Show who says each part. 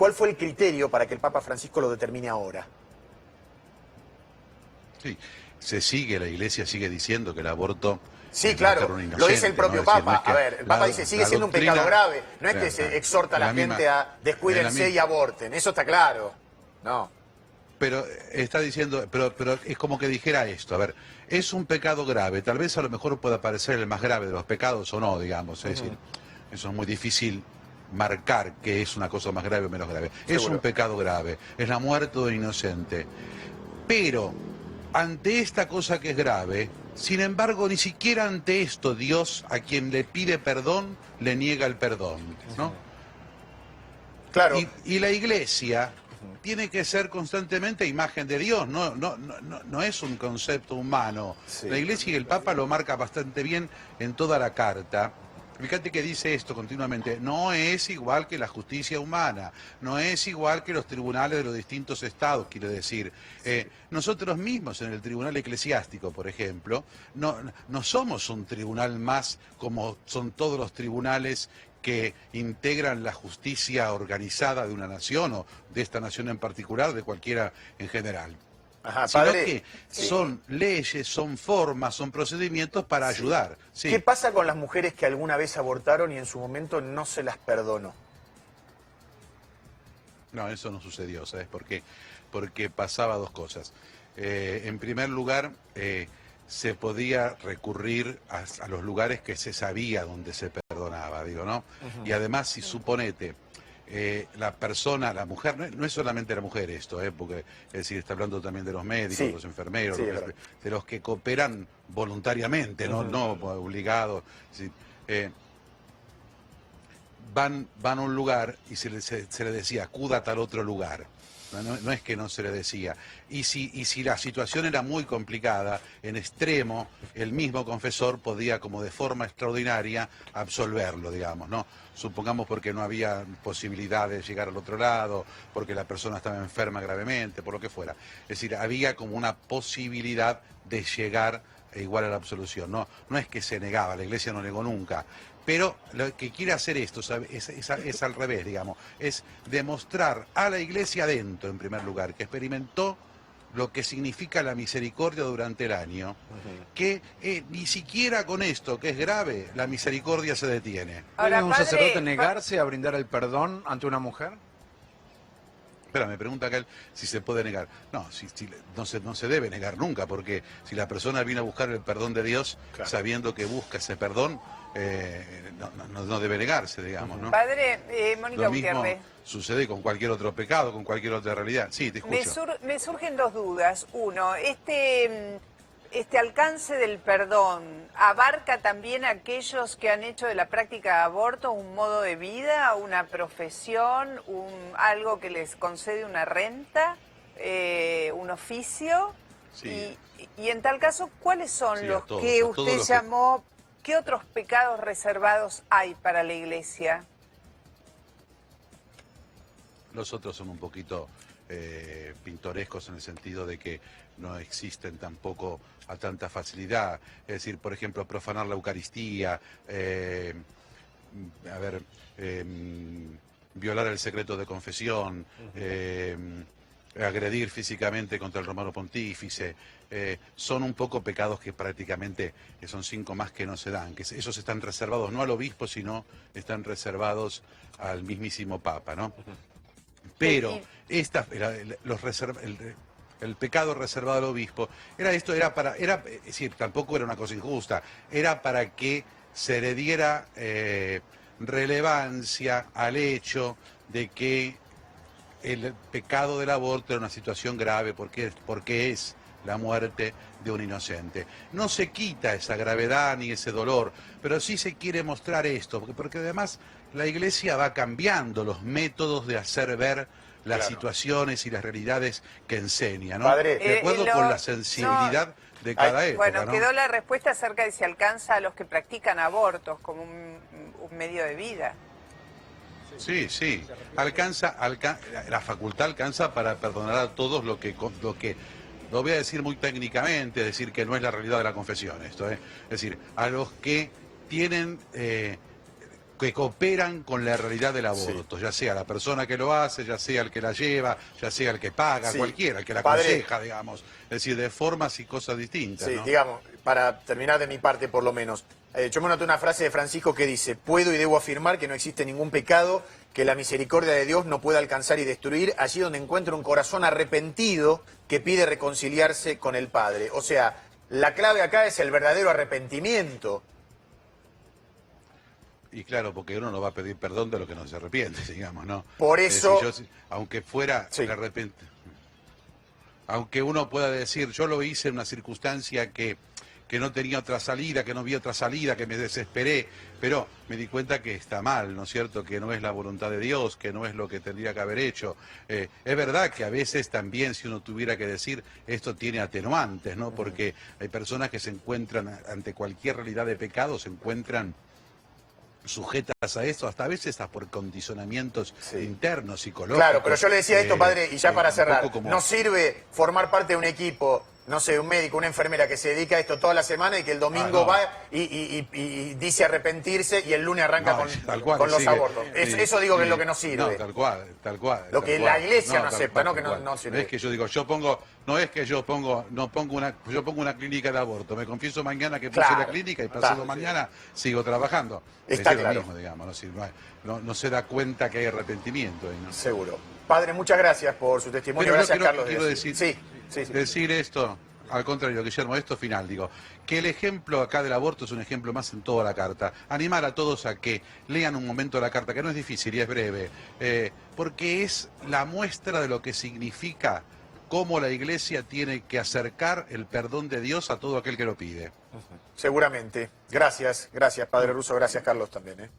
Speaker 1: ¿Cuál fue el criterio para que el Papa Francisco lo determine ahora?
Speaker 2: Sí, la Iglesia sigue diciendo que el aborto...
Speaker 1: Sí, claro, lo dice el propio Papa. A ver, el Papa dice, sigue siendo un pecado grave. No es que se exhorta a la gente a descuídense y aborten. Eso está claro. No.
Speaker 2: Pero está diciendo, pero es como que dijera esto, a ver, es un pecado grave, tal vez a lo mejor pueda parecer el más grave de los pecados o no, digamos, es decir, eso es muy difícil marcar que es una cosa más grave o menos grave. Es un pecado grave, es la muerte de un inocente. Pero ante esta cosa que es grave, sin embargo, ni siquiera ante esto Dios, a quien le pide perdón, le niega el perdón, ¿no?
Speaker 1: Claro.
Speaker 2: Y la Iglesia tiene que ser constantemente imagen de Dios, no es un concepto humano. Sí. La Iglesia y el Papa lo marca bastante bien en toda la carta. Fíjate que dice esto continuamente, no es igual que la justicia humana, no es igual que los tribunales de los distintos estados, quiero decir. Nosotros mismos en el tribunal eclesiástico, por ejemplo, no somos un tribunal más como son todos los tribunales que integran la justicia organizada de una nación o de esta nación en particular, de cualquiera en general.
Speaker 1: Ajá,
Speaker 2: sino
Speaker 1: padre,
Speaker 2: que son leyes, son formas, son procedimientos para ayudar. Sí.
Speaker 1: ¿Qué pasa con las mujeres que alguna vez abortaron y en su momento no se las perdonó?
Speaker 2: No, eso no sucedió, ¿sabes por qué? Porque pasaba dos cosas. En primer lugar, se podía recurrir a los lugares que se sabía donde se perdonaba, digo, ¿no? Y además, si suponete, la persona, la mujer, no es solamente la mujer esto, porque es decir, está hablando también de los médicos, los enfermeros, de los que cooperan voluntariamente, no obligados. Es decir, van a un lugar y se le decía, acuda a tal otro lugar. No es que no se le decía. Y si la situación era muy complicada, en extremo, el mismo confesor podía, como de forma extraordinaria, absolverlo, digamos, ¿no? Supongamos porque no había posibilidad de llegar al otro lado, porque la persona estaba enferma gravemente, por lo que fuera. Es decir, había como una posibilidad de llegar igual a la absolución. No es que se negaba, la Iglesia no negó nunca. Pero lo que quiere hacer esto es al revés, digamos, es demostrar a la Iglesia adentro, en primer lugar, que experimentó lo que significa la misericordia durante el año, que ni siquiera con esto, que es grave, la misericordia se detiene.
Speaker 3: ¿Puede un sacerdote negarse a brindar el perdón ante una mujer?
Speaker 2: Espera, me pregunta acá si se puede negar. No, no se debe negar nunca, porque si la persona viene a buscar el perdón de Dios, sabiendo que busca ese perdón, no debe negarse, digamos, ¿no?
Speaker 4: Padre, Mónica Gutiérrez.
Speaker 2: Lo mismo sucede con cualquier otro pecado, con cualquier otra realidad. Sí, te escucho.
Speaker 4: Me surgen dos dudas. Uno, este alcance del perdón abarca también a aquellos que han hecho de la práctica de aborto un modo de vida, una profesión, algo que les concede una renta, un oficio.
Speaker 2: Sí.
Speaker 4: Y en tal caso, ¿cuáles son los que usted llamó? ¿Qué otros pecados reservados hay para la Iglesia?
Speaker 2: Los otros son un poquito pintorescos en el sentido de que no existen tampoco a tanta facilidad. Es decir, por ejemplo, profanar la Eucaristía, violar el secreto de confesión, agredir físicamente contra el romano pontífice, son un poco pecados que prácticamente son 5 más que no se dan, que esos están reservados no al obispo, sino están reservados al mismísimo Papa, ¿no? Pero el pecado reservado al obispo, es decir, tampoco era una cosa injusta, era para que se le diera relevancia al hecho de que el pecado del aborto era una situación grave porque es la muerte de un inocente. No se quita esa gravedad ni ese dolor, pero sí se quiere mostrar esto, porque además la Iglesia va cambiando los métodos de hacer ver las situaciones y las realidades que enseña, ¿no?
Speaker 1: Padre,
Speaker 2: de acuerdo con la sensibilidad de cada época,
Speaker 4: bueno,
Speaker 2: ¿no?
Speaker 4: quedó la respuesta acerca de si alcanza a los que practican abortos como un medio de vida.
Speaker 2: Sí. La facultad alcanza para perdonar a todos lo que lo voy a decir muy técnicamente, decir que no es la realidad de la confesión esto, Es decir, a los que tienen que cooperan con la realidad del aborto, ya sea la persona que lo hace, ya sea el que la lleva, ya sea el que paga, cualquiera, el que la aconseja, digamos. Es decir, de formas y cosas distintas.
Speaker 1: Sí,
Speaker 2: ¿no?
Speaker 1: digamos, para terminar de mi parte por lo menos. Yo me noté una frase de Francisco que dice: puedo y debo afirmar que no existe ningún pecado que la misericordia de Dios no pueda alcanzar y destruir, allí donde encuentra un corazón arrepentido que pide reconciliarse con el Padre. O sea, la clave acá es el verdadero arrepentimiento.
Speaker 2: Y claro, porque uno no va a pedir perdón de lo que no se arrepiente, digamos, ¿no?
Speaker 1: Por eso...
Speaker 2: aunque fuera de repente... Aunque uno pueda decir, yo lo hice en una circunstancia que no tenía otra salida, que no vi otra salida, que me desesperé, pero me di cuenta que está mal, ¿no es cierto? Que no es la voluntad de Dios, que no es lo que tendría que haber hecho. Es verdad que a veces también, si uno tuviera que decir, esto tiene atenuantes, ¿no? Porque hay personas que se encuentran ante cualquier realidad de pecado, se encuentran sujetas a esto, hasta a veces hasta por condicionamientos internos, psicológicos.
Speaker 1: Claro, pero yo le decía esto, padre, y ya para cerrar,
Speaker 2: como...
Speaker 1: no sirve formar parte de un equipo, no sé, un médico, una enfermera que se dedica a esto toda la semana y que el domingo va y dice arrepentirse y el lunes arranca con los abortos. Eso digo que es lo que no sirve.
Speaker 2: No, tal cual.
Speaker 1: Lo que la iglesia no acepta, no que no sirve.
Speaker 2: No es que yo digo, yo pongo una clínica de aborto, me confieso mañana que puse la clínica y pasado mañana sigo trabajando.
Speaker 1: Está
Speaker 2: es
Speaker 1: claro.
Speaker 2: lo mismo, digamos, no se da cuenta que hay arrepentimiento ahí, ¿no?
Speaker 1: Seguro. Padre, muchas gracias por su testimonio. Gracias, Carlos.
Speaker 2: Quiero decir, decir esto, al contrario, Guillermo, esto final, digo, que el ejemplo acá del aborto es un ejemplo más en toda la carta. Animar a todos a que lean un momento la carta, que no es difícil y es breve, porque es la muestra de lo que significa cómo la Iglesia tiene que acercar el perdón de Dios a todo aquel que lo pide.
Speaker 1: Seguramente. Gracias, Padre Russo, gracias, Carlos, también.